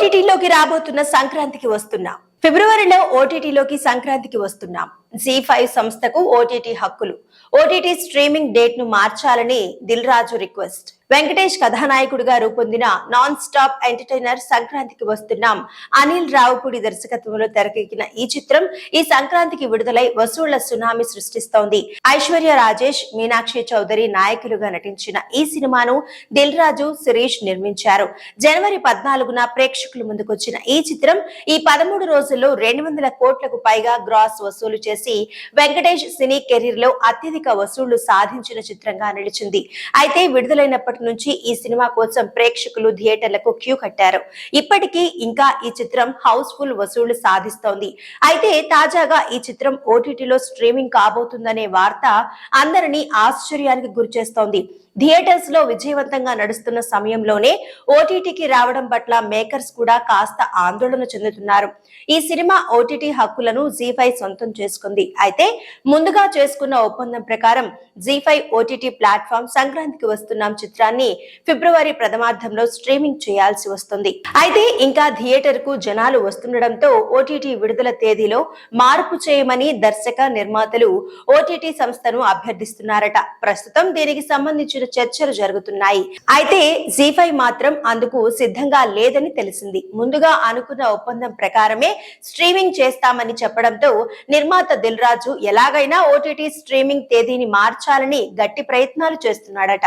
ఓటీటీలోకి రాబోతున్న సంక్రాంతికి వస్తున్నాం. ఫిబ్రవరిలో ఓటీటీలోకి సంక్రాంతికి వస్తున్నాం. జీ5 సంస్థకు ఓటీటీ హక్కులు, ఓటీటీ స్ట్రీమింగ్ డేట్ ను మార్చాలని దిల్ రాజు రిక్వెస్ట్. వెంకటేష్ కథానాయకుడిగా రూపొందిన నాన్ స్టాప్ ఎంటర్టైనర్ సంక్రాంతికి వస్తున్నాం అనిల్ రావుపూడి దర్శకత్వంలో తెరకెక్కిన ఈ చిత్రం ఈ సంక్రాంతికి విడుదలై వసూళ్ల సునామీ సృష్టిస్తోంది. ఐశ్వర్య రాజేష్, మీనాక్షి చౌదరి నాయకులుగా నటించిన ఈ సినిమాను దిల్ రాజు, శిరీష్ నిర్మించారు. జనవరి 14న ప్రేక్షకుల ముందుకొచ్చిన ఈ చిత్రం ఈ 13 రోజుల్లో 200 కోట్లకు పైగా గ్రాస్ వసూలు చేసి వెంకటేష్ సినీ కెరీర్ లో అత్యధిక వసూళ్లు సాధించిన చిత్రంగా నిలిచింది. అయితే విడుదలైనప్పటి నుంచి ఈ సినిమా కోసం ప్రేక్షకులు థియేటర్లకు క్యూ కట్టారు. ఇప్పటికీ ఇంకా ఈ చిత్రం హౌస్ ఫుల్ వసూళ్లు సాధిస్తోంది. అయితే తాజాగా ఈ చిత్రం ఓటీటీలో స్ట్రీమింగ్ కాబోతుందనే వార్త అందరినీ ఆశ్చర్యానికి గురిచేస్తోంది. థియేటర్స్ లో విజయవంతంగా నడుస్తున్న సమయంలోనే ఓటీటీకి రావడం పట్ల మేకర్స్ కూడా కాస్త ఆందోళన చెందుతున్నారు. ఈ సినిమా ఓటీటీ హక్కులను జీ5 సొంతం చేసుకుంది. అయితే ముందుగా చేసుకున్న ఒప్పందం ప్రకారం జీ5 ఓటీటీ ప్లాట్ఫామ్ సంక్రాంతికి వస్తున్నాం చిత్రాన్ని ఫిబ్రవరి ప్రథమార్థంలో స్ట్రీమింగ్ చేయాల్సి వస్తుంది. అయితే ఇంకా థియేటర్ కు జనాలు వస్తుండటంతో ఓటీటీ విడుదల తేదీలో మార్పు చేయమని దర్శక నిర్మాతలు ఓటీటీ సంస్థను అభ్యర్థిస్తున్నారట. ప్రస్తుతం దీనికి సంబంధించిన చర్చలు జరుగుతున్నాయి. అయితే జీ5 మాత్రం అందుకు సిద్ధంగా లేదని తెలిసింది. ముందుగా అనుకున్న ఒప్పందం ప్రకారమే స్ట్రీమింగ్ చేస్తామని చెప్పడంతో నిర్మాత దిల్ రాజు ఎలాగైనా ఓటీటీ స్ట్రీమింగ్ తేదీని మార్చాలని గట్టి ప్రయత్నాలు చేస్తున్నాడట.